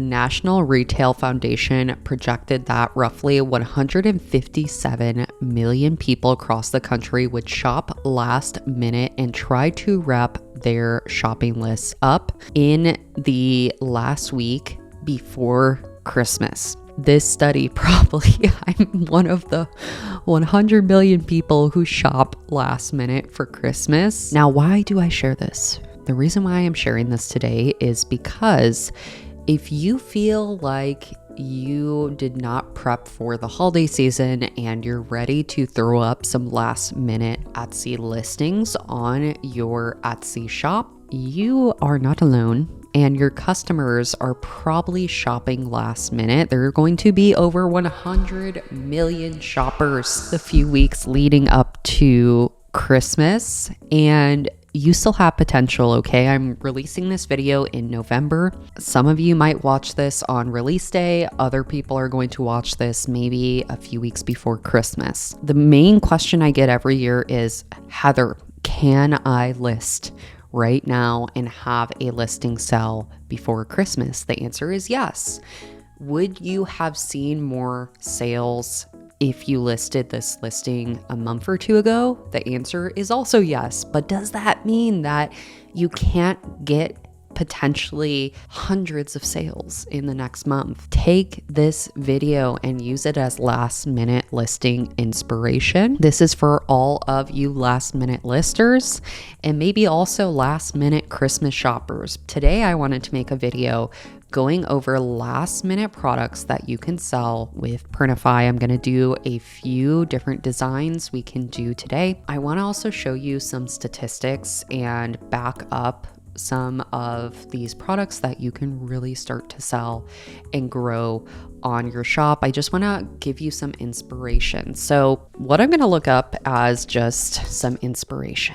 The National Retail Foundation projected that roughly 157 million people across the country would shop last minute and try to wrap their shopping lists up in the last week before Christmas. This study probably, I'm one of the 100 million people who shop last minute for Christmas. Now, why do I share this? The reason why I'm sharing this today is because if you feel like you did not prep for the holiday season and you're ready to throw up some last minute Etsy listings on your Etsy shop, you are not alone. And your customers are probably shopping last minute. There are going to be over 100 million shoppers the few weeks leading up to Christmas, and you still have potential, okay? I'm releasing this video in November. Some of you might watch this on release day. Other people are going to watch this maybe a few weeks before Christmas. The main question I get every year is, Heather, can I list right now and have a listing sell before Christmas? The answer is yes. Would you have seen more sales if you listed this listing a month or two ago? The answer is also yes. But does that mean that you can't get potentially hundreds of sales in the next month? Take this video and use it as last minute listing inspiration. This is for all of you last minute listers and maybe also last minute Christmas shoppers. Today, I wanted to make a video going over last minute products that you can sell with Printify. I'm going to do a few different designs we can do today. I want to also show you some statistics and back up some of these products that you can really start to sell and grow on your shop. I just want to give you some inspiration. So what I'm going to look up as just some inspiration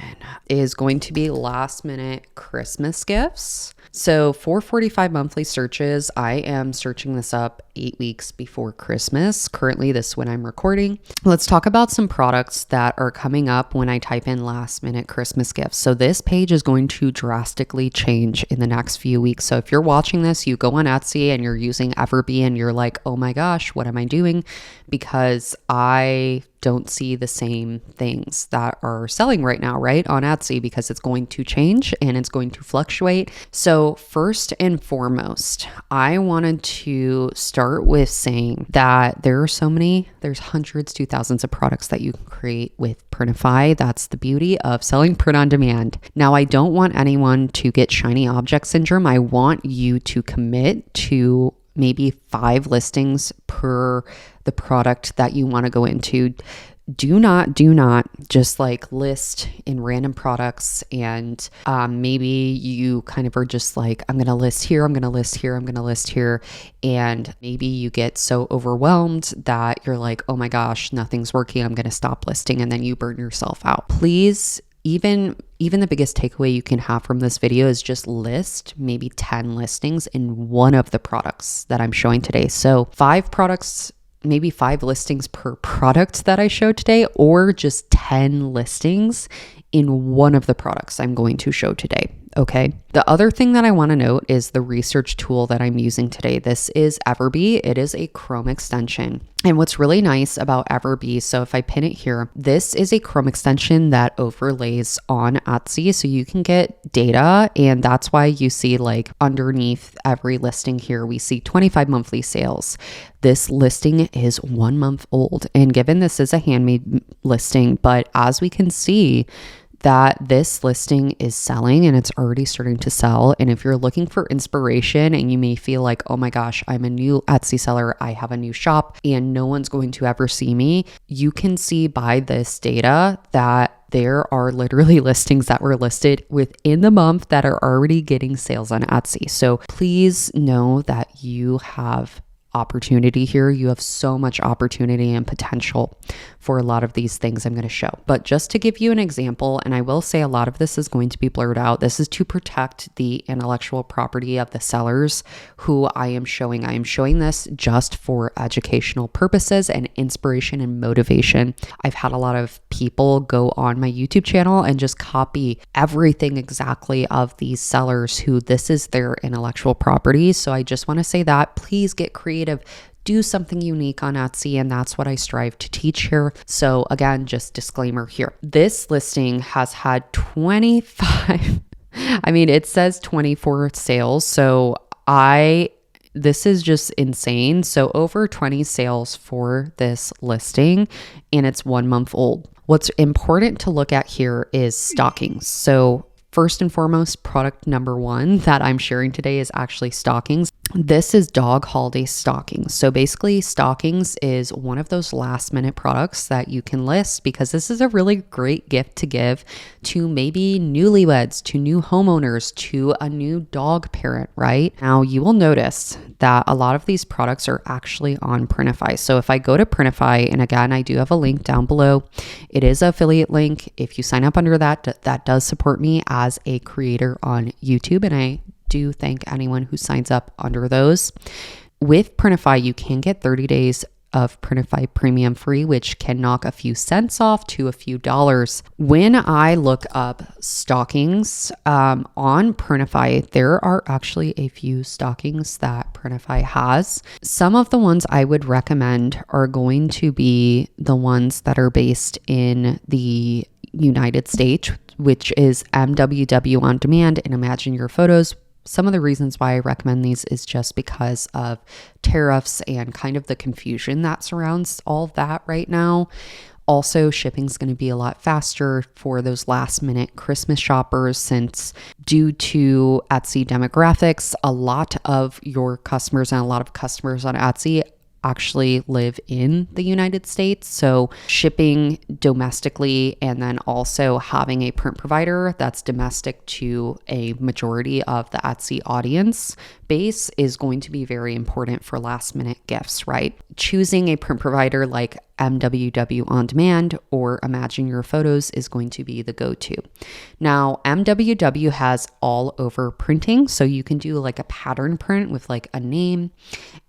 is going to be last minute Christmas gifts. So for 45 monthly searches, I am searching this up 8 weeks before Christmas. Currently, this is when I'm recording. Let's talk about some products that are coming up when I type in last minute Christmas gifts. So this page is going to drastically change in the next few weeks. So if you're watching this, you go on Etsy and you're using Everbee and you're like, oh my gosh, what am I doing? Because I don't see the same things that are selling right now, right, on Etsy, because it's going to change and it's going to fluctuate. So first and foremost, I wanted to start with saying that there's hundreds to thousands of products that you can create with Printify. That's the beauty of selling print on demand. Now, I don't want anyone to get shiny object syndrome. I want you to commit to maybe 5 listings per the product that you want to go into. Do not just like list in random products and maybe you kind of are just like, I'm going to list here, I'm going to list here, I'm going to list here. And maybe you get so overwhelmed that you're like, oh my gosh, nothing's working, I'm going to stop listing. And then you burn yourself out. Please, even the biggest takeaway you can have from this video is just list maybe 10 listings in one of the products that I'm showing today. So 5 products, maybe 5 listings per product that I showed today, or just 10 listings in one of the products I'm going to show today. Okay. The other thing that I want to note is the research tool that I'm using today. This is Everbee. It is a Chrome extension. And what's really nice about Everbee, so if I pin it here, this is a Chrome extension that overlays on Etsy. So you can get data. And that's why you see like underneath every listing here, we see 25 monthly sales. This listing is 1 month old. And given this is a handmade listing, but as we can see, that this listing is selling and it's already starting to sell. And if you're looking for inspiration and you may feel like, oh my gosh, I'm a new Etsy seller, I have a new shop and no one's going to ever see me, you can see by this data that there are literally listings that were listed within the month that are already getting sales on Etsy. So please know that you have opportunity here. You have so much opportunity and potential for a lot of these things I'm going to show. But just to give you an example, and I will say a lot of this is going to be blurred out. This is to protect the intellectual property of the sellers who I am showing. I am showing this just for educational purposes and inspiration and motivation. I've had a lot of people go on my YouTube channel and just copy everything exactly of these sellers who this is their intellectual property. So I just want to say that please get creative. Do something unique on Etsy, and that's what I strive to teach here. So again, just disclaimer here. This listing has had 25, it says 24 sales. So this is just insane. So over 20 sales for this listing, and it's 1 month old. What's important to look at here is stockings. So first and foremost, product number one that I'm sharing today is actually stockings. This is dog holiday stockings. So basically, stockings is one of those last minute products that you can list because this is a really great gift to give to maybe newlyweds, to new homeowners, to a new dog parent, right? Now, you will notice that a lot of these products are actually on Printify. So if I go to Printify, and again, I do have a link down below. It is an affiliate link. If you sign up under that, that does support me as a creator on YouTube, and I do thank anyone who signs up under those. With Printify, you can get 30 days of Printify Premium free, which can knock a few cents off to a few dollars. When I look up stockings on Printify, there are actually a few stockings that Printify has. Some of the ones I would recommend are going to be the ones that are based in the United States, which is MWW On Demand and Imagine Your Photos. Some of the reasons why I recommend these is just because of tariffs and kind of the confusion that surrounds all of that right now. Also, shipping is going to be a lot faster for those last minute Christmas shoppers since due to Etsy demographics, a lot of your customers and a lot of customers on Etsy actually live in the United States. So shipping domestically and then also having a print provider that's domestic to a majority of the Etsy audience base is going to be very important for last minute gifts, right? Choosing a print provider like MWW On Demand or Imagine Your Photos is going to be the go-to. Now, MWW has all over printing, so you can do like a pattern print with like a name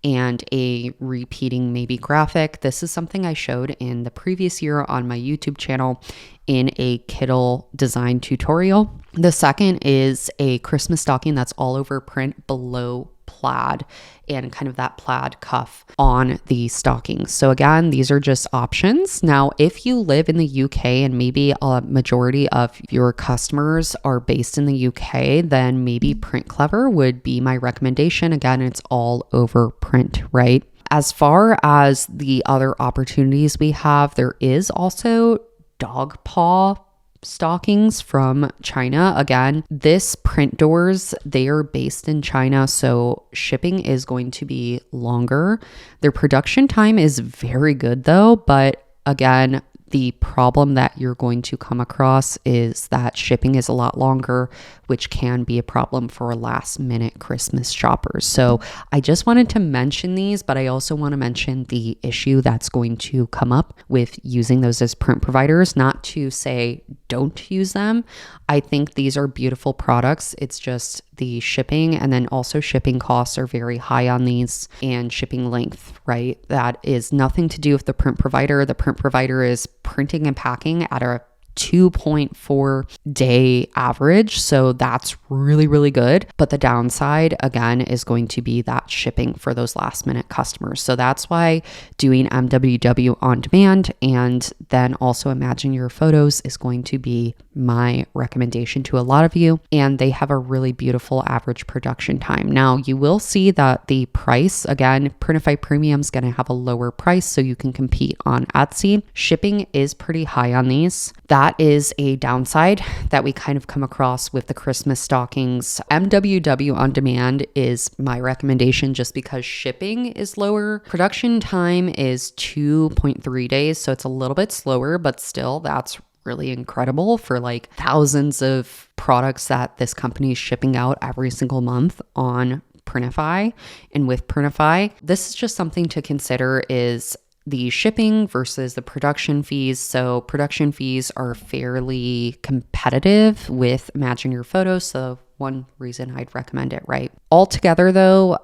and a repeating maybe graphic. This is something I showed in the previous year on my YouTube channel in a Kittl design tutorial. The second is a Christmas stocking that's all over print below plaid and kind of that plaid cuff on the stockings. So again, these are just options. Now, if you live in the UK and maybe a majority of your customers are based in the UK, then maybe Print Clever would be my recommendation. Again, it's all over print, right? As far as the other opportunities we have, there is also dog paw stockings from China. Again, this print doors, they are based in China, so shipping is going to be longer. Their production time is very good though, but again, the problem that you're going to come across is that shipping is a lot longer, which can be a problem for last minute Christmas shoppers. So I just wanted to mention these, but I also want to mention the issue that's going to come up with using those as print providers, not to say don't use them. I think these are beautiful products. It's just the shipping, and then also shipping costs are very high on these, and shipping length, right? That is nothing to do with the print provider. The print provider is printing and packing at a 2.4 day average. So that's really, really good. But the downside, again, is going to be that shipping for those last minute customers. So that's why doing MWW On Demand and then also Imagine Your Photos is going to be my recommendation to a lot of you. And they have a really beautiful average production time. Now, you will see that the price, again, Printify Premium is going to have a lower price so you can compete on Etsy. Shipping is pretty high on these. That is a downside that we kind of come across with the Christmas stockings. MWW On Demand is my recommendation just because shipping is lower. Production time is 2.3 days, so it's a little bit slower, but still that's really incredible for like thousands of products that this company is shipping out every single month on Printify. And with Printify, this is just something to consider is the shipping versus the production fees. So production fees are fairly competitive with Imagine Your Photos. So one reason I'd recommend it, right? Altogether though,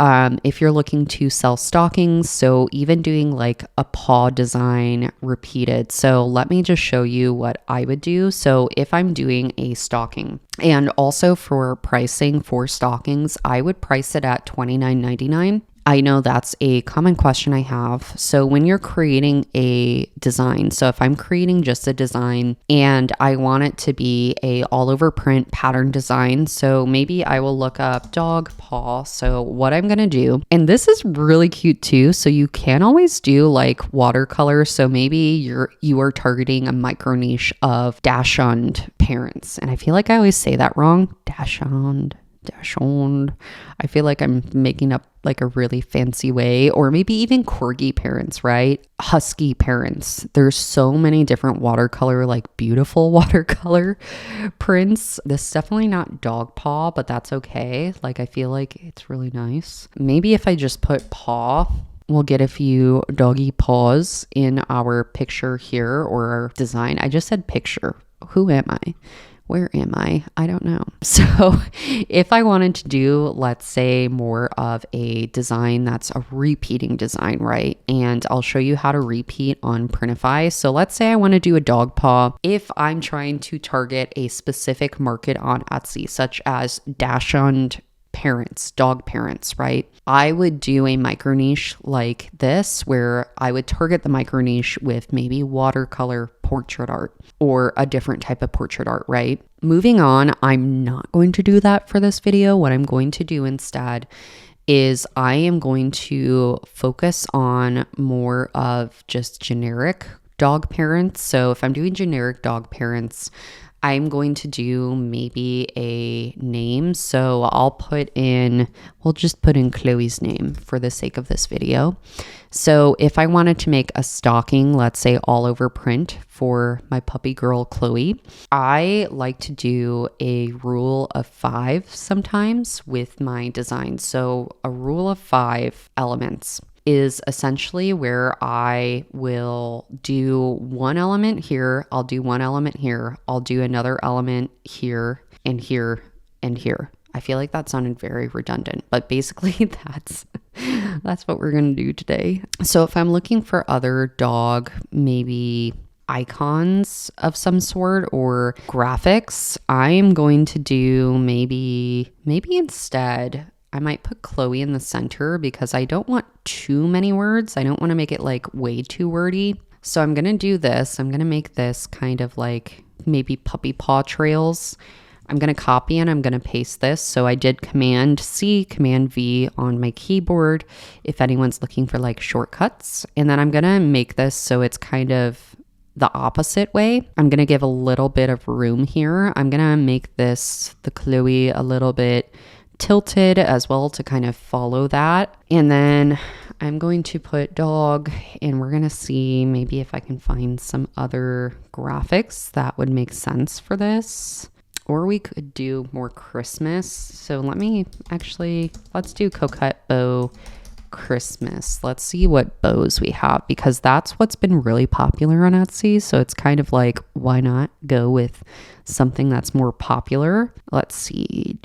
if you're looking to sell stockings, so even doing like a paw design repeated. So let me just show you what I would do. So if I'm doing a stocking, and also for pricing for stockings, I would price it at $29.99. I know that's a common question I have. So when you're creating a design, so if I'm creating just a design and I want it to be a all over print pattern design, so maybe I will look up dog paw. So what I'm going to do, and this is really cute too. So you can always do like watercolor. So maybe you are targeting a micro niche of dachshund parents. And I feel like I always say that wrong. Dachshund. I feel like I'm making up like a really fancy way, or maybe even corgi parents, right? Husky parents. There's so many different watercolor, like beautiful watercolor prints. This is definitely not dog paw, but that's okay. Like I feel like it's really nice. Maybe if I just put paw, we'll get a few doggy paws in our picture here or our design. I just said picture. Who am I? Where am I? I don't know. So if I wanted to do, let's say, more of a design that's a repeating design, right? And I'll show you how to repeat on Printify. So let's say I want to do a dog paw. If I'm trying to target a specific market on Etsy, such as dachshund parents, dog parents, right? I would do a micro niche like this where I would target the micro niche with maybe watercolor portrait art or a different type of portrait art, right? Moving on, I'm not going to do that for this video. What I'm going to do instead is I am going to focus on more of just generic dog parents. So if I'm doing generic dog parents, I'm going to do maybe a name. So we'll just put in Chloe's name for the sake of this video. So if I wanted to make a stocking, let's say all over print for my puppy girl, Chloe, I like to do a rule of 5 sometimes with my design. So a rule of 5 elements is essentially where I will do one element here, I'll do one element here, I'll do another element here and here and here. I feel like that sounded very redundant, but basically that's what we're going to do today. So if I'm looking for other dog, maybe icons of some sort or graphics, I am going to do maybe instead I might put Chloe in the center because I don't want too many words. I don't want to make it like way too wordy. So I'm going to do this. I'm going to make this kind of like maybe puppy paw trails. I'm going to copy and I'm going to paste this. So I did Command C, Command V on my keyboard if anyone's looking for like shortcuts. And then I'm going to make this so it's kind of the opposite way. I'm going to give a little bit of room here. I'm going to make this, the Chloe, a little bit tilted as well to kind of follow that. And then I'm going to put dog and we're going to see maybe if I can find some other graphics that would make sense for this. Or we could do more Christmas. So let's do coquette bow Christmas. Let's see what bows we have because that's what's been really popular on Etsy. So it's kind of like, why not go with something that's more popular? Let's see.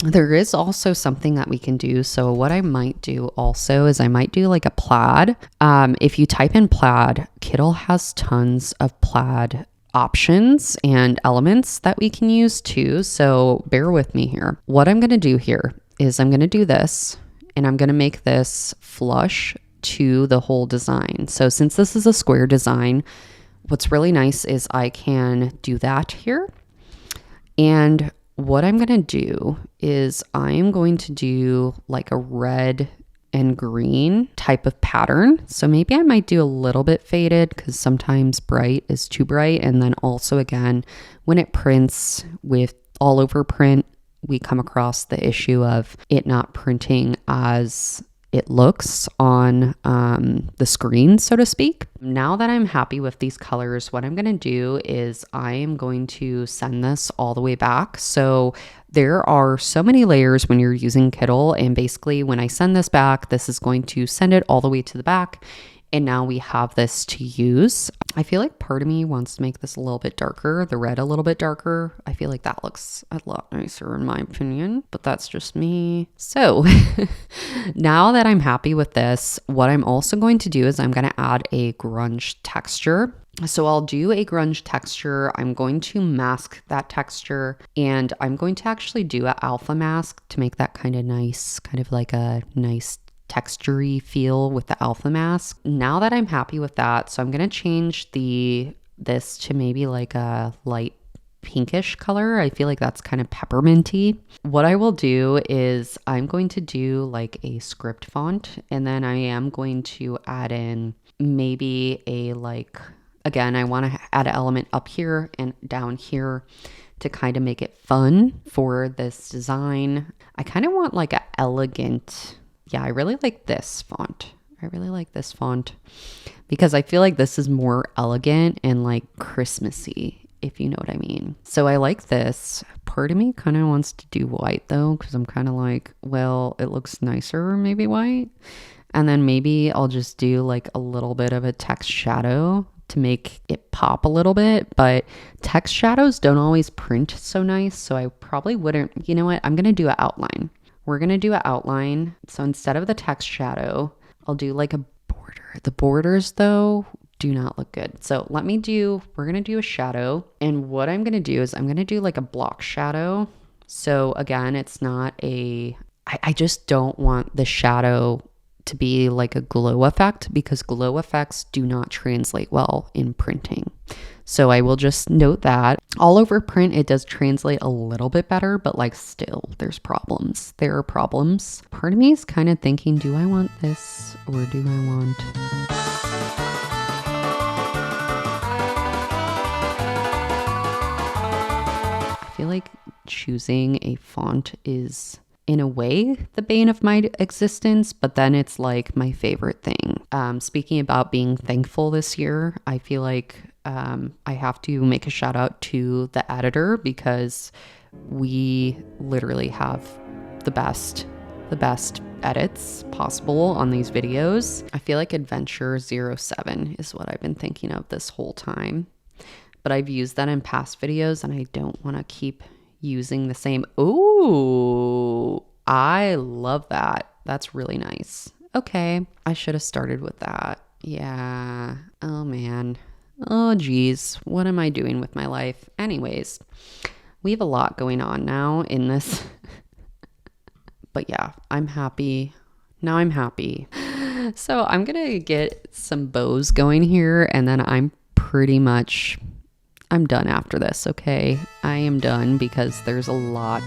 There is also something that we can do. So what I might do also is I might do like a plaid. If you type in plaid, Kittl has tons of plaid options and elements that we can use too. So bear with me here. What I'm going to do here is I'm going to do this. And I'm going to make this flush to the whole design. So since this is a square design, what's really nice is I can do that here. And what I'm going to do is I'm going to do like a red and green type of pattern. So maybe I might do a little bit faded because sometimes bright is too bright. And then also again, when it prints with all over print, we come across the issue of it not printing as it looks on the screen, so to speak. Now that I'm happy with these colors, what I'm going to do is I am going to send this all the way back. So there are so many layers when you're using Kittl, and basically when I send this back, this is going to send it all the way to the back. And now we have this to use. I feel like part of me wants to make this a little bit darker, the red a little bit darker. I feel like that looks a lot nicer in my opinion, but that's just me. So now that I'm happy with this, what I'm also going to do is I'm going to add a grunge texture. So I'll do a grunge texture. I'm going to mask that texture, and I'm going to actually do an alpha mask to make that kind of nice, kind of like a nice textury feel with the alpha mask. Now that I'm happy with that, so I'm going to change this to maybe like a light pinkish color. I feel like that's kind of pepperminty. What I will do is I'm going to do like a script font, and then I am going to add in maybe a like, again, I want to add an element up here and down here to kind of make it fun for this design. I kind of want like an elegant, yeah, I really like this font. I really like this font because I feel like this is more elegant and like Christmassy, if you know what I mean. So I like this. Part of me kind of wants to do white though, because I'm kind of like, well, it looks nicer maybe white. And then maybe I'll just do like a little bit of a text shadow to make it pop a little bit, but text shadows don't always print so nice. So I probably wouldn't, you know what? I'm going to do an outline. We're going to do an outline. So instead of the text shadow, I'll do like a border. The borders though do not look good. So we're going to do a shadow. And what I'm going to do is I'm going to do like a block shadow. So again, it's not I just don't want the shadow to be like a glow effect, because glow effects do not translate well in printing. So I will just note that all over print, it does translate a little bit better, but like still there's problems. There are problems. Part of me is kind of thinking, do I want this or do I want... I feel like choosing a font is in a way the bane of my existence, but then it's like my favorite thing. Speaking about being thankful this year, I feel like I have to make a shout out to the editor, because we literally have the best edits possible on these videos. I feel like Adventure 07 is what I've been thinking of this whole time, but I've used that in past videos and I don't want to keep using the same. Ooh, I love that. That's really nice. Okay, I should have started with that. Yeah. Oh man. Oh geez. What am I doing with my life? Anyways, we have a lot going on now in this. But yeah, I'm happy. Now I'm happy. So I'm gonna get some bows going here, and then I'm done after this, okay? I am done because there's a lot.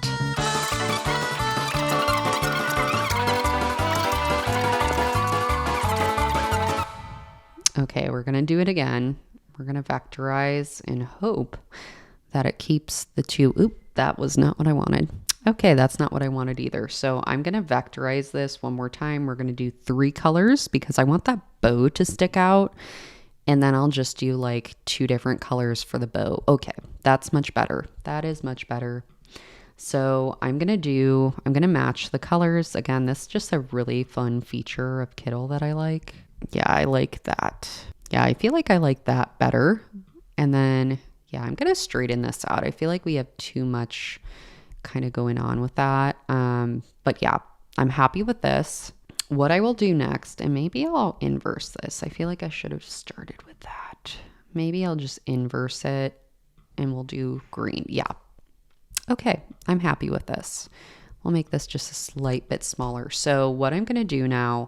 Okay, we're gonna do it again. We're gonna vectorize and hope that it keeps the two. Oop, that was not what I wanted. Okay, that's not what I wanted either. So I'm gonna vectorize this one more time. We're gonna do 3 colors because I want that bow to stick out. And then I'll just do like 2 different colors for the bow. Okay, that's much better. That is much better. So I'm going to match the colors. Again, this is just a really fun feature of Kittl that I like. Yeah, I like that. Yeah, I feel like I like that better. And then, yeah, I'm going to straighten this out. I feel like we have too much kind of going on with that. But yeah, I'm happy with this. What I will do next, and maybe I'll inverse this. I feel like I should have started with that. Maybe I'll just inverse it and we'll do green. Yeah. Okay, I'm happy with this. We'll make this just a slight bit smaller. So what I'm going to do now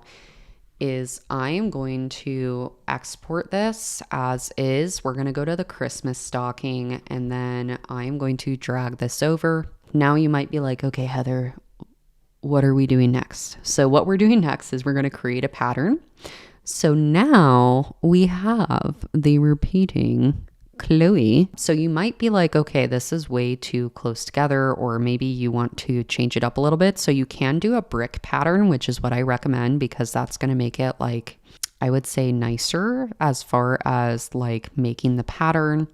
is I am going to export this as is. We're going to go to the Christmas stocking, and then I'm going to drag this over. Now you might be like, okay, Heather, what are we doing next? So what we're doing next is we're going to create a pattern. So now we have the repeating Chloe. So you might be like, okay, this is way too close together, or maybe you want to change it up a little bit. So you can do a brick pattern, which is what I recommend, because that's going to make it like, I would say, nicer as far as like making the pattern.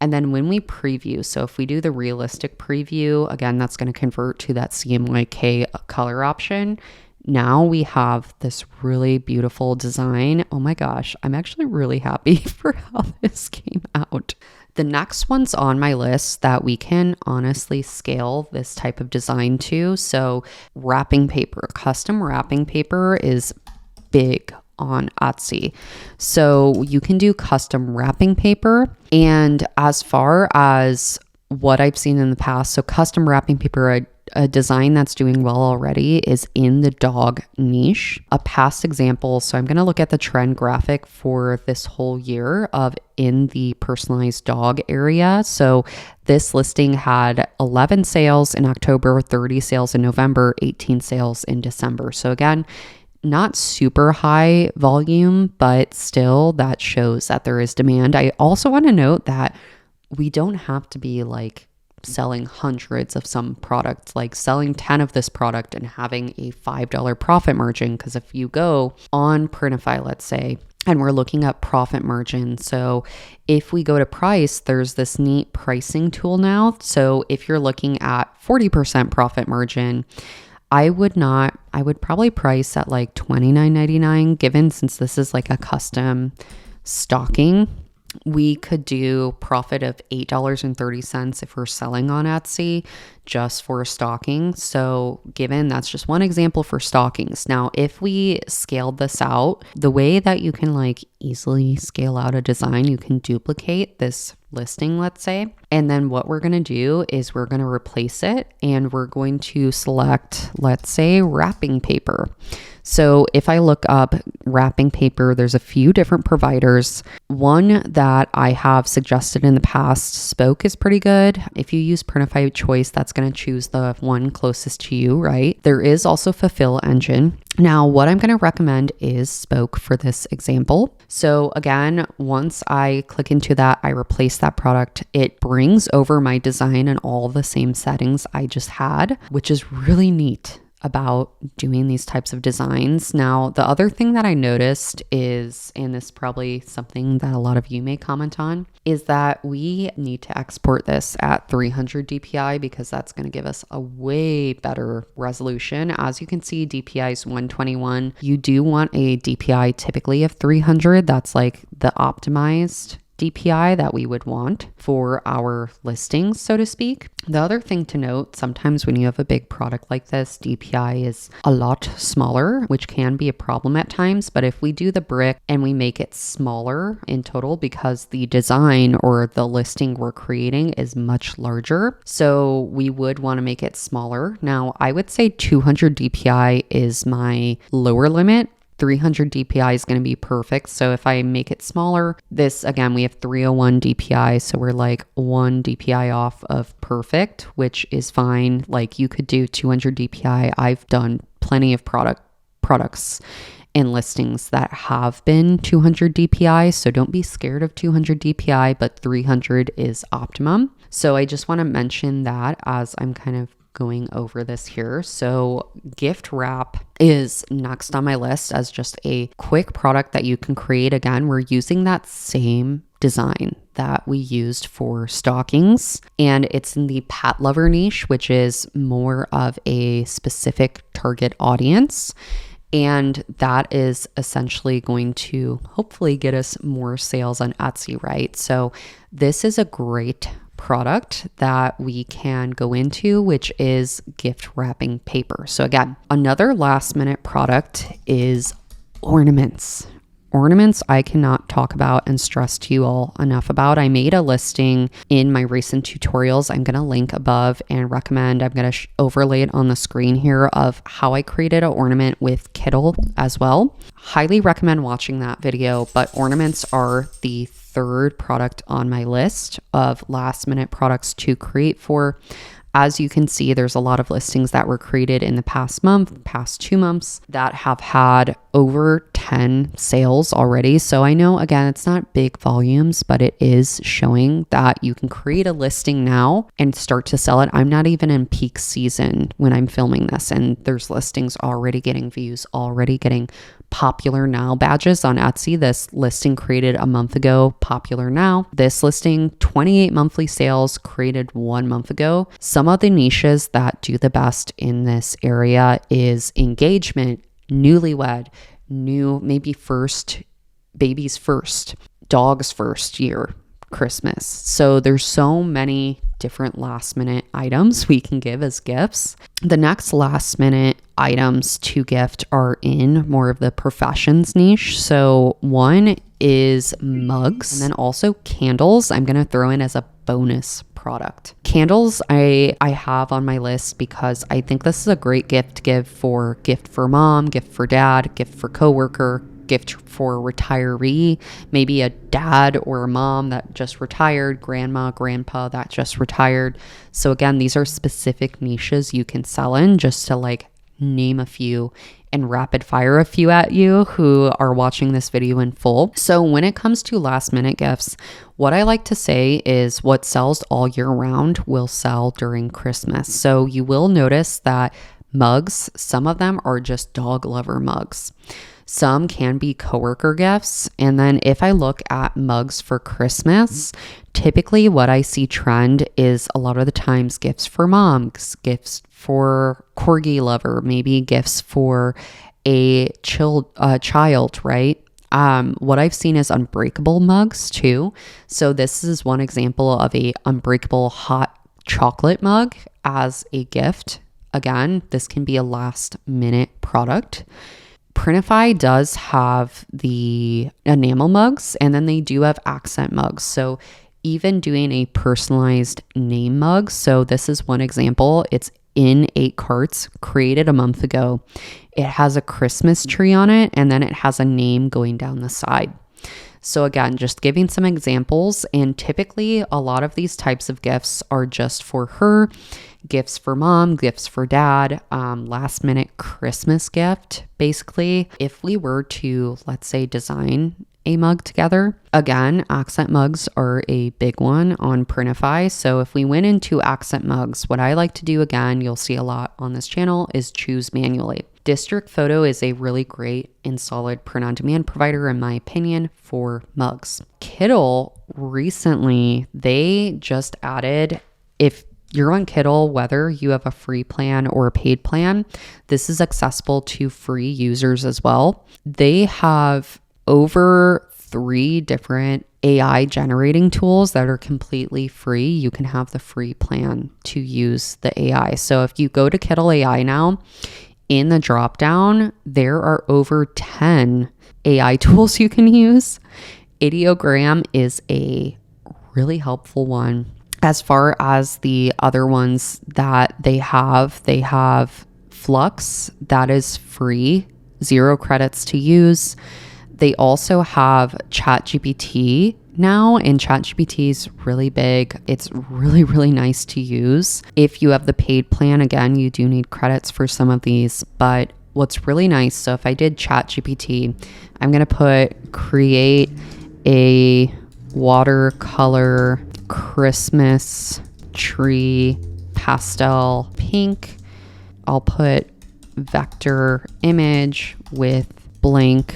And then when we preview, so if we do the realistic preview, again, that's going to convert to that CMYK color option. Now we have this really beautiful design. Oh my gosh, I'm actually really happy for how this came out. The next one's on my list that we can honestly scale this type of design to. So wrapping paper, custom wrapping paper is big on Etsy. So you can do custom wrapping paper. And as far as what I've seen in the past, so custom wrapping paper, a design that's doing well already is in the dog niche. A past example, so I'm going to look at the trend graphic for this whole year of in the personalized dog area. So this listing had 11 sales in October, 30 sales in November, 18 sales in December. So again, not super high volume, but still that shows that there is demand. I also want to note that we don't have to be like selling hundreds of some products, like selling 10 of this product and having a $5 profit margin. Because if you go on Printify, let's say, and we're looking at profit margin. So if we go to price, there's this neat pricing tool now. So if you're looking at 40% profit margin, I would probably price at like $29.99, given since this is like a custom stocking. We could do profit of $8.30 if we're selling on Etsy just for a stocking. So given that's just one example for stockings. Now, if we scaled this out, the way that you can like easily scale out a design, you can duplicate this listing, let's say. And then what we're going to do is we're going to replace it and we're going to select, let's say, wrapping paper. So if I look up wrapping paper, there's a few different providers. One that I have suggested in the past, Spoke, is pretty good. If you use Printify Choice, that's going to choose the one closest to you, right? There is also Fulfill Engine. Now, what I'm going to recommend is Spoke for this example. So again, once I click into that, I replace that product. It brings over my design and all the same settings I just had, which is really neat about doing these types of designs. Now, the other thing that I noticed is, and this is probably something that a lot of you may comment on, is that we need to export this at 300 DPI because that's going to give us a way better resolution. As you can see, DPI is 121. You do want a DPI typically of 300. That's like the optimized DPI that we would want for our listings, so to speak. The other thing to note, sometimes when you have a big product like this, DPI is a lot smaller, which can be a problem at times. But if we do the brick and we make it smaller in total, because the design or the listing we're creating is much larger, so we would want to make it smaller. Now, I would say 200 DPI is my lower limit. 300 DPI is going to be perfect. So if I make it smaller, this, again, we have 301 DPI. So we're like 1 DPI off of perfect, which is fine. Like you could do 200 DPI. I've done plenty of products and listings that have been 200 DPI. So don't be scared of 200 DPI, but 300 is optimum. So I just want to mention that as I'm kind of going over this here. So gift wrap is next on my list as just a quick product that you can create. Again, we're using that same design that we used for stockings, and it's in the pet lover niche, which is more of a specific target audience. And that is essentially going to hopefully get us more sales on Etsy, right? So this is a great product that we can go into, which is gift wrapping paper. So again, another last minute product is Ornaments. Ornaments, I cannot talk about and stress to you all enough about. I made a listing in my recent tutorials. I'm going to link above and recommend, I'm going to overlay it on the screen here of how I created an ornament with Kittl as well. Highly recommend watching that video, but ornaments are the third product on my list of last minute products to create for. As you can see, there's a lot of listings that were created in the past month, past 2 months that have had over 10 sales already. So I know, again, it's not big volumes, but it is showing that you can create a listing now and start to sell it. I'm not even in peak season when I'm filming this, and there's listings already getting views, already getting popular now badges on Etsy. This listing created a month ago, popular now. This listing, 28 monthly sales, created 1 month ago. Some of the niches that do the best in this area is engagement, newlywed, new, maybe first, baby's first, dog's first year, Christmas. So there's so many different last minute items we can give as gifts. The next last minute items to gift are in more of the professions niche. So one is mugs, and then also candles. I'm going to throw in as a bonus product. Candles I have on my list because I think this is a great gift to give for mom, gift for dad, gift for coworker, gift for retiree, maybe a dad or a mom that just retired, grandma, grandpa that just retired. So again, these are specific niches you can sell in, just to like name a few and rapid fire a few at you who are watching this video in full. So when it comes to last minute gifts, what I like to say is what sells all year round will sell during Christmas. So you will notice that mugs, some of them are just dog lover mugs. Some can be coworker gifts. And then if I look at mugs for Christmas, typically what I see trend is a lot of the times gifts for moms, gifts for corgi lover, maybe gifts for a child, right? What I've seen is unbreakable mugs too. So this is one example of a unbreakable hot chocolate mug as a gift. Again, this can be a last minute product. Printify does have the enamel mugs, and then they do have accent mugs. So even doing a personalized name mug. So this is one example. It's in 8 carts, created a month ago. It has a Christmas tree on it, and then it has a name going down the side. So again, just giving some examples, and typically a lot of these types of gifts are just for her, gifts for mom, gifts for dad, last minute Christmas gift. Basically, if we were to, let's say, design a mug together, again, accent mugs are a big one on Printify. So if we went into accent mugs, what I like to do, again, you'll see a lot on this channel, is choose manually. District Photo is a really great and solid print-on-demand provider, in my opinion, for mugs. Kittl recently, they just added, if you're on Kittl, whether you have a free plan or a paid plan, this is accessible to free users as well. They have over 3 different AI generating tools that are completely free. You can have the free plan to use the AI. So if you go to Kittl AI now, in the drop down, there are over 10 AI tools you can use. Ideogram is a really helpful one. As far as the other ones that they have Flux, that is free, 0 credits to use. They also have ChatGPT now, and ChatGPT is really big. It's really, really nice to use. If you have the paid plan, again, you do need credits for some of these, but what's really nice, so if I did ChatGPT, I'm going to put create a watercolor Christmas tree pastel pink. I'll put vector image with blank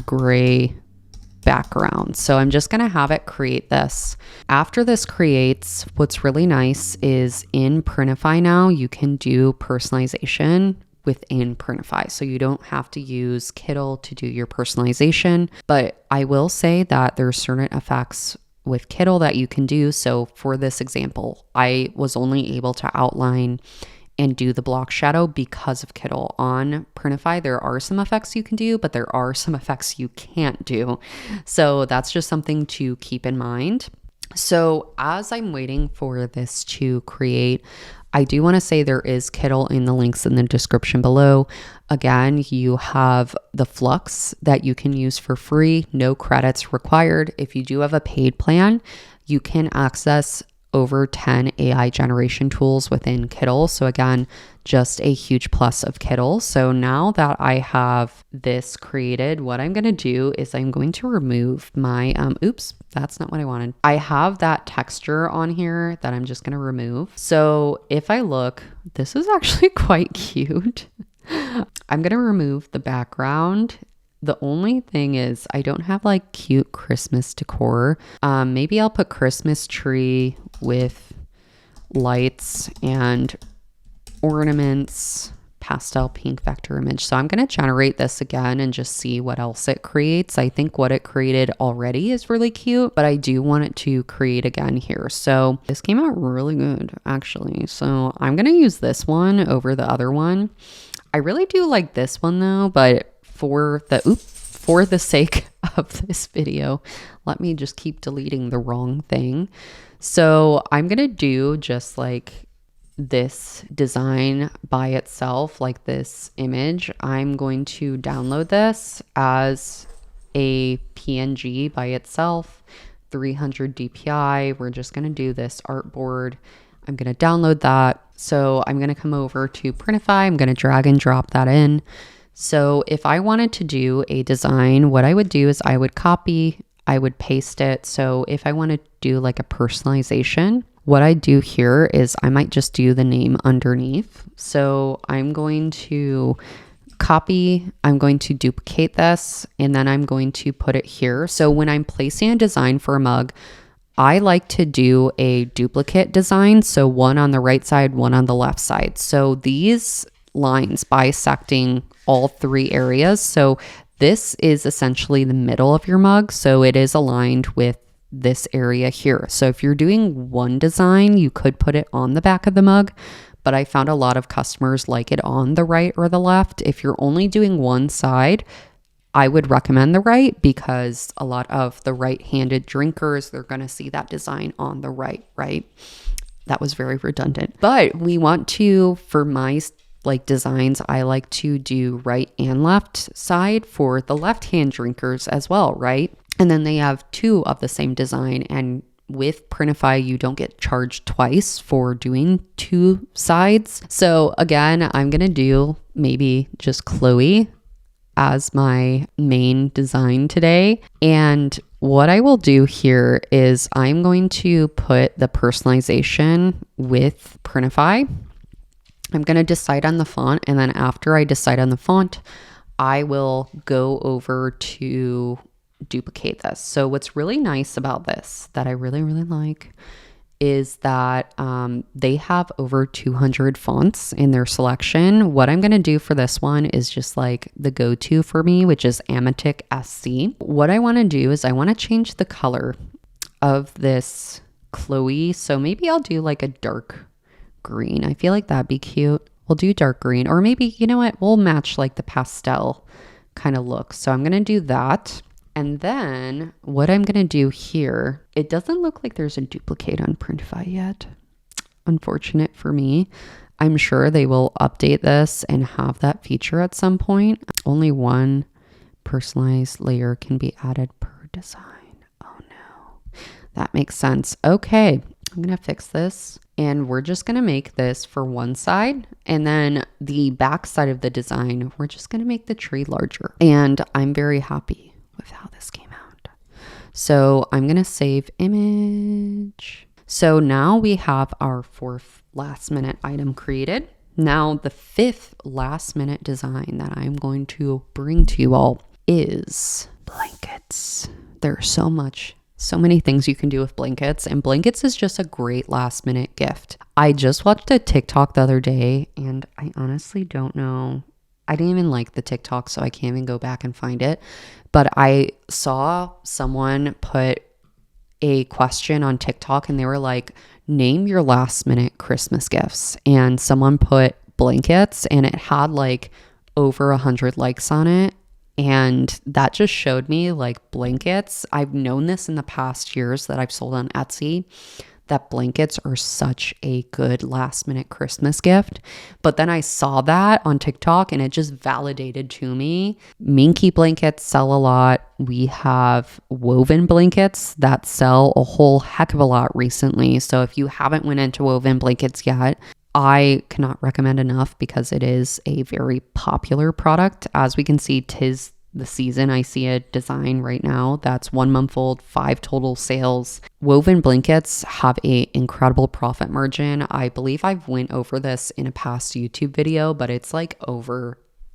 gray background. So I'm just going to have it create this. After this creates, what's really nice is in Printify now, you can do personalization within Printify. So you don't have to use Kittl to do your personalization, but I will say that there's certain effects with Kittl that you can do. So for this example, I was only able to outline and do the block shadow because of Kittl. On Printify, there are some effects you can do, but there are some effects you can't do. So that's just something to keep in mind. So as I'm waiting for this to create, I do want to say there is Kittl in the links in the description below. Again, you have the Flux that you can use for free, no credits required. If you do have a paid plan, you can access over 10 AI generation tools within Kittl. So again, just a huge plus of Kittl. So now that I have this created, what I'm going to do is I'm going to remove my, oops, that's not what I wanted. I have that texture on here that I'm just going to remove. So if I look, this is actually quite cute. I'm going to remove the background. The only thing is I don't have like cute Christmas decor. Maybe I'll put Christmas tree with lights and ornaments, pastel pink vector image. So I'm going to generate this again and just see what else it creates. I think what it created already is really cute, but I do want it to create again here. So this came out really good actually. So I'm going to use this one over the other one. I really do like this one though, but for the sake of this video, let me just keep deleting the wrong thing. So I'm going to do just like this design by itself, like this image. I'm going to download this as a PNG by itself, 300 DPI. We're just going to do this artboard. I'm going to download that. So I'm going to come over to Printify. I'm going to drag and drop that in. So if I wanted to do a design, what I would do is I would copy, I would paste it. So if I want to do like a personalization, what I do here is I might just do the name underneath. So I'm going to copy, I'm going to duplicate this, and then I'm going to put it here. So when I'm placing a design for a mug, I like to do a duplicate design. So one on the right side, one on the left side. So these lines bisecting all three areas. So this is essentially the middle of your mug. So it is aligned with this area here. So if you're doing one design, you could put it on the back of the mug, but I found a lot of customers like it on the right or the left. If you're only doing one side, I would recommend the right, because a lot of the right-handed drinkers, they're going to see that design on the right? That was very redundant. But we want to, for my like designs, I like to do right and left side for the left-hand drinkers as well, right? And then they have two of the same design, and with Printify, you don't get charged twice for doing two sides. So again, I'm going to do maybe just Chloe as my main design today. And what I will do here is I'm going to put the personalization with Printify. I'm going to decide on the font, and then after I decide on the font, I will go over to duplicate this. So what's really nice about this that I really like is that they have over 200 fonts in their selection. What I'm going to do for this one is just like the go-to for me, which is Amatic SC. What I want to do is I want to change the color of this Chloe. So maybe I'll do like a dark green. I feel like that'd be cute. We'll do dark green, or maybe, you know what, we'll match like the pastel kind of look. So I'm going to do that. And then what I'm going to do here, it doesn't look like there's a duplicate on Printify yet. Unfortunate for me. I'm sure they will update this and have that feature at some point. Only one personalized layer can be added per design. Oh no, that makes sense. Okay, I'm going to fix this. And we're just going to make this for one side, and then the back side of the design, we're just going to make the tree larger. And I'm very happy with how this came out. So I'm going to save image. So now we have our fourth last minute item created. Now the fifth last minute design that I'm going to bring to you all is blankets. There's so many things you can do with blankets, and blankets is just a great last minute gift. I just watched a TikTok the other day, and I honestly don't know. I didn't even like the TikTok, so I can't even go back and find it. But I saw someone put a question on TikTok, and they were like, name your last minute Christmas gifts. And someone put blankets, and it had like over 100 likes on it. And that just showed me like blankets. I've known this in the past years that I've sold on Etsy, that blankets are such a good last minute Christmas gift. But then I saw that on TikTok and it just validated to me. Minky blankets sell a lot. We have woven blankets that sell a whole heck of a lot recently. So if you haven't went into woven blankets yet, I cannot recommend enough because it is a very popular product. As we can see, 'tis the season. I see a design right now that's 1 month old, 5 total sales. Woven blankets have a incredible profit margin. I believe I've went over this in a past YouTube video, but it's like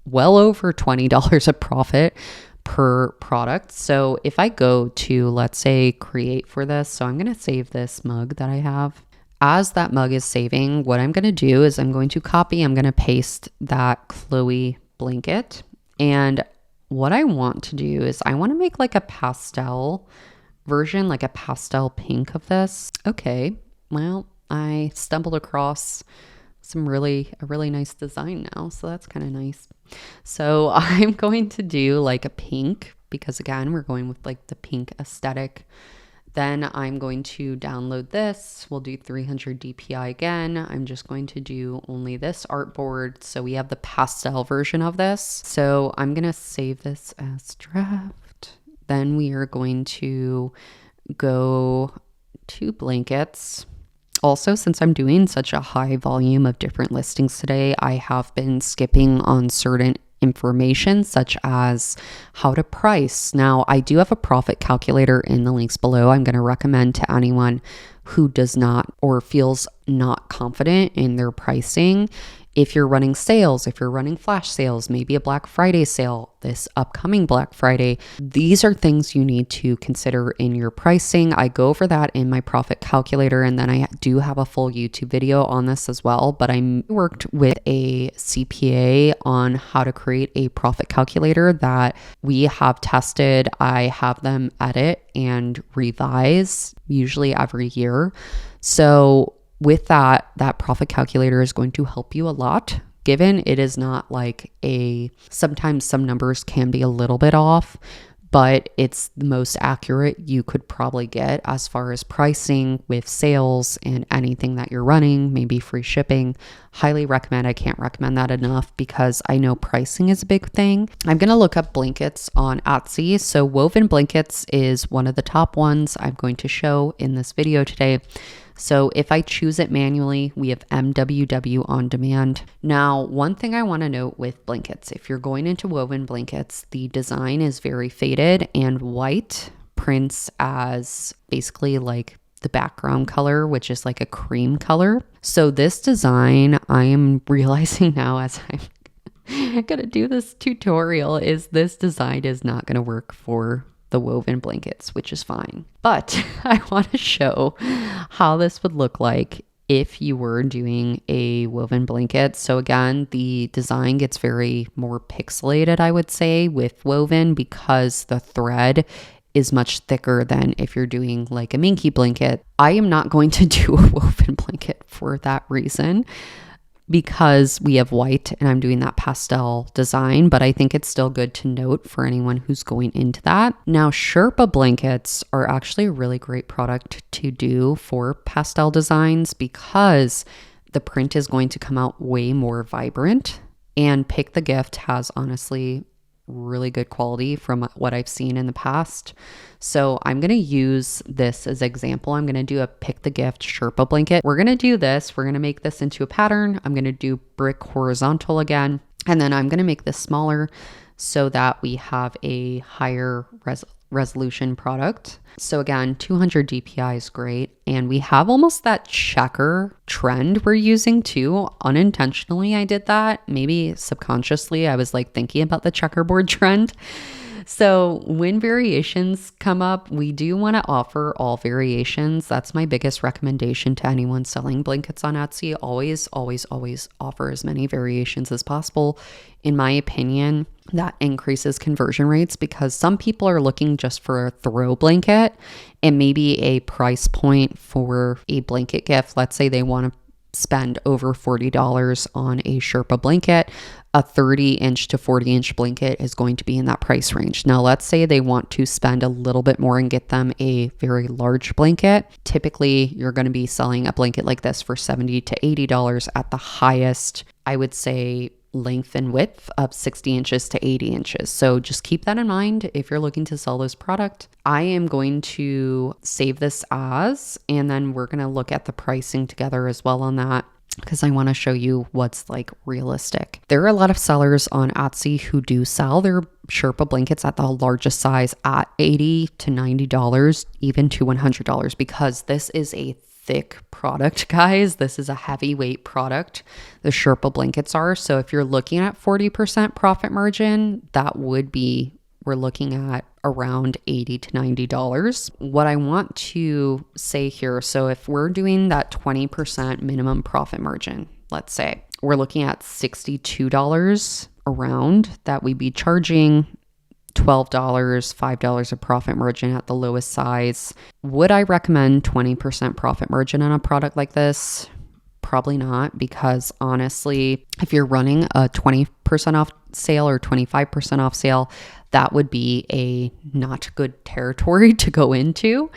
well over $20 a profit per product. So if I go to, let's say, create for this, so I'm going to save this mug that I have. As that mug is saving, what I'm going to do is I'm going to paste that Chloe blanket. And what I want to do is I want to make like a pastel version, like a pastel pink of this. Okay, well, I stumbled across a really nice design now, so that's kind of nice. So I'm going to do like a pink because again, we're going with like the pink aesthetic. Then I'm going to download this. We'll do 300 DPI again. I'm just going to do only this artboard. So we have the pastel version of this. So I'm going to save this as draft. Then we are going to go to blankets. Also, since I'm doing such a high volume of different listings today, I have been skipping on certain information such as how to price. Now, I do have a profit calculator in the links below. I'm going to recommend to anyone who does not or feels not confident in their pricing. If you're running sales, if you're running flash sales, maybe a Black Friday sale, this upcoming Black Friday, these are things you need to consider in your pricing. I go over that in my profit calculator, and then I do have a full YouTube video on this as well, but I worked with a CPA on how to create a profit calculator that we have tested. I have them edit and revise usually every year. So with that profit calculator is going to help you a lot, given it is not like sometimes some numbers can be a little bit off, but it's the most accurate you could probably get as far as pricing with sales and anything that you're running, maybe free shipping. Highly recommend. I can't recommend that enough because I know pricing is a big thing. I'm going to look up blankets on Etsy. So woven blankets is one of the top ones I'm going to show in this video today. So if I choose it manually, we have MWW on demand. Now, one thing I want to note with blankets, if you're going into woven blankets, the design is very faded and white prints as basically like the background color, which is like a cream color. So this design, I am realizing now as I'm going to do this tutorial, is this design is not going to work for the woven blankets, which is fine. But I want to show how this would look like if you were doing a woven blanket. So again, the design gets very more pixelated, I would say, with woven because the thread is much thicker than if you're doing like a minky blanket. I am not going to do a woven blanket for that reason, because we have white and I'm doing that pastel design, but I think it's still good to note for anyone who's going into that. Now, Sherpa blankets are actually a really great product to do for pastel designs because the print is going to come out way more vibrant, and Pick the Gift has honestly really good quality from what I've seen in the past. So I'm going to use this as example. I'm going to do a Pick the Gift Sherpa blanket. We're going to do this. We're going to make this into a pattern. I'm going to do brick horizontal again. And then I'm going to make this smaller so that we have a higher resolution product. So again, 200 DPI is great. And we have almost that checker trend we're using too. Unintentionally, I did that. Maybe subconsciously, I was like thinking about the checkerboard trend. So when variations come up, we do want to offer all variations. That's my biggest recommendation to anyone selling blankets on Etsy. Always, always, always offer as many variations as possible. In my opinion, that increases conversion rates because some people are looking just for a throw blanket and maybe a price point for a blanket gift. Let's say they want to spend over $40 on a Sherpa blanket. a 30-inch to 40-inch blanket is going to be in that price range. Now, let's say they want to spend a little bit more and get them a very large blanket. Typically, you're going to be selling a blanket like this for $70 to $80 at the highest, I would say, length and width of 60 inches to 80 inches. So just keep that in mind if you're looking to sell this product. I am going to save this as, and then we're going to look at the pricing together as well on that, because I want to show you what's like realistic. There are a lot of sellers on Etsy who do sell their Sherpa blankets at the largest size at $80 to $90, even to $100, because this is a thick product, guys. This is a heavyweight product. The Sherpa blankets are. So if you're looking at 40% profit margin, that would be, we're looking at around $80 to $90. What I want to say here, so if we're doing that 20% minimum profit margin, let's say we're looking at $62 around, that we'd be charging $12, $5 of profit margin at the lowest size. Would I recommend 20% profit margin on a product like this? Probably not, because honestly, if you're running a 20% off sale or 25% off sale, that would be a not good territory to go into.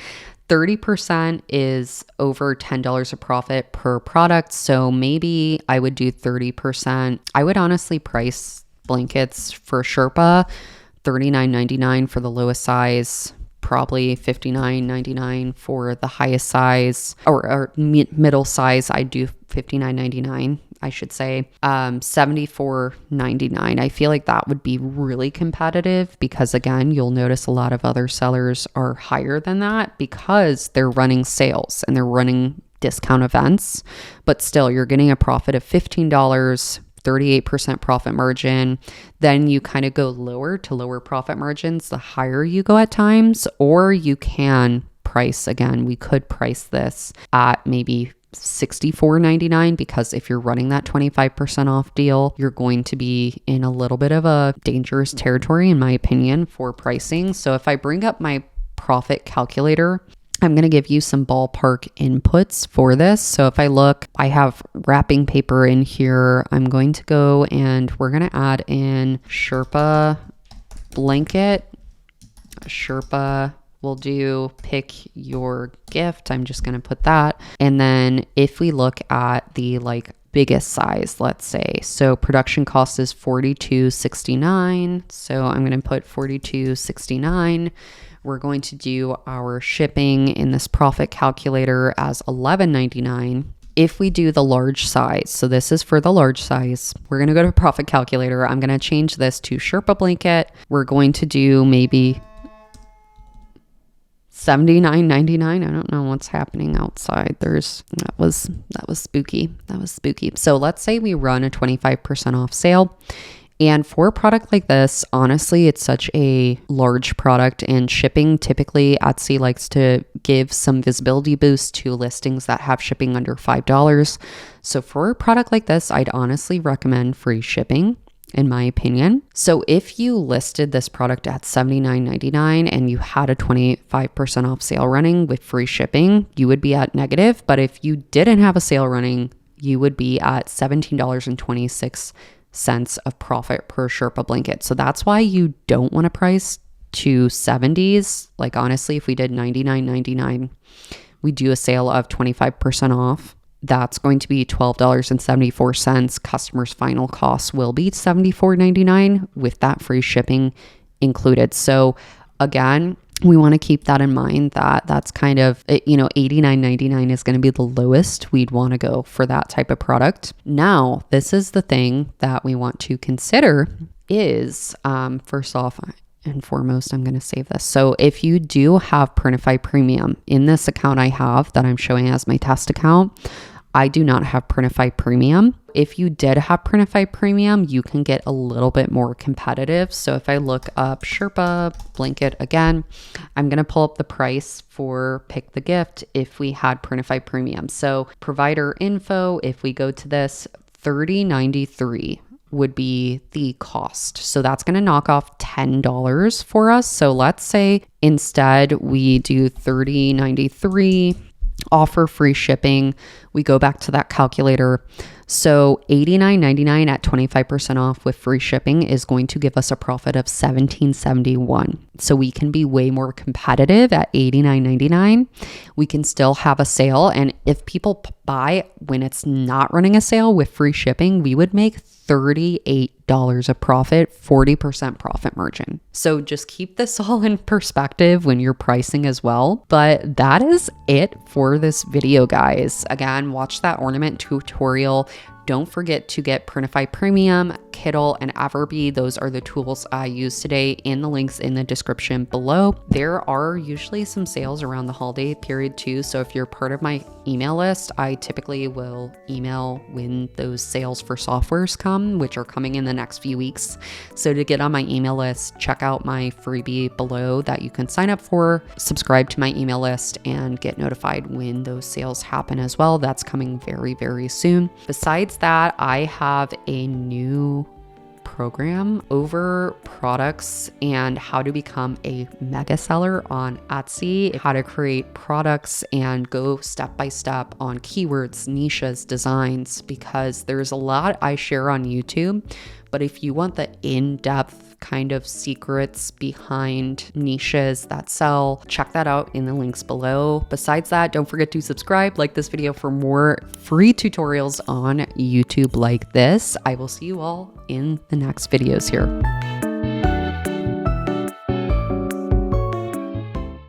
30% is over $10 of profit per product. So maybe I would do 30%. I would honestly price blankets for Sherpa $39.99 for the lowest size, probably $59.99 for the highest size, or middle size. I do $59.99, I should say. $74.99. I feel like that would be really competitive, because again, you'll notice a lot of other sellers are higher than that because they're running sales and they're running discount events, but still you're getting a profit of $15, 38% profit margin. Then you kind of go lower to lower profit margins the higher you go at times, or you can price, again, we could price this at maybe $64.99, because if you're running that 25% off deal, you're going to be in a little bit of a dangerous territory, in my opinion, for pricing. So if I bring up my profit calculator, I'm going to give you some ballpark inputs for this. So if I look, I have wrapping paper in here. I'm going to go and we're going to add in Sherpa blanket. Sherpa, we'll do pick your gift. I'm just going to put that. And then if we look at the like biggest size, let's say, so production cost is $42.69. So I'm going to put $42.69. We're going to do our shipping in this profit calculator as $11.99. If we do the large size, so this is for the large size, we're going to go to profit calculator. I'm going to change this to Sherpa blanket. We're going to do maybe $79.99. I don't know what's happening outside. That was spooky. That was spooky. So let's say we run a 25% off sale. And for a product like this, honestly, it's such a large product, and shipping, typically Etsy likes to give some visibility boost to listings that have shipping under $5. So for a product like this, I'd honestly recommend free shipping, in my opinion. So if you listed this product at $79.99 and you had a 25% off sale running with free shipping, you would be at negative. But if you didn't have a sale running, you would be at $17.26 of profit per Sherpa blanket. So that's why you don't want to price to 70s. Like honestly, if we did $99.99, we do a sale of 25% off. That's going to be $12.74. Customer's final cost will be $74.99 with that free shipping included. So again, we want to keep that in mind, that that's kind of, $89.99 is going to be the lowest we'd want to go for that type of product. Now, this is the thing that we want to consider is, first off and foremost, I'm going to save this. So if you do have Printify Premium in this account I have that I'm showing as my test account, I do not have Printify Premium. If you did have Printify Premium, you can get a little bit more competitive. So if I look up Sherpa blanket again, I'm going to pull up the price for pick the gift if we had Printify Premium. So provider info, if we go to this, $30.93 would be the cost. So that's going to knock off $10 for us. So let's say instead we do $30.93 offer free shipping, we go back to that calculator. So $89.99 at 25% off with free shipping is going to give us a profit of $17.71. So we can be way more competitive at $89.99. We can still have a sale. And if people buy when it's not running a sale with free shipping, we would make $38 of profit, 40% profit margin. So just keep this all in perspective when you're pricing as well. But that is it for this video, guys. Again, watch that ornament tutorial. Don't forget to get Printify Premium, Kittl, and Everbee. Those are the tools I use today in the links in the description below. There are usually some sales around the holiday period too. So if you're part of my email list, I typically will email when those sales for softwares come, which are coming in the next few weeks. So to get on my email list, check out my freebie below that you can sign up for, subscribe to my email list, and get notified when those sales happen as well. That's coming very, very soon. Besides that, I have a new program over products and how to become a mega seller on Etsy, how to create products and go step by step on keywords, niches, designs, because there's a lot I share on YouTube. But if you want the in-depth kind of secrets behind niches that sell, check that out in the links below. Besides that, don't forget to subscribe, like this video for more free tutorials on YouTube like this. I will see you all in the next videos here.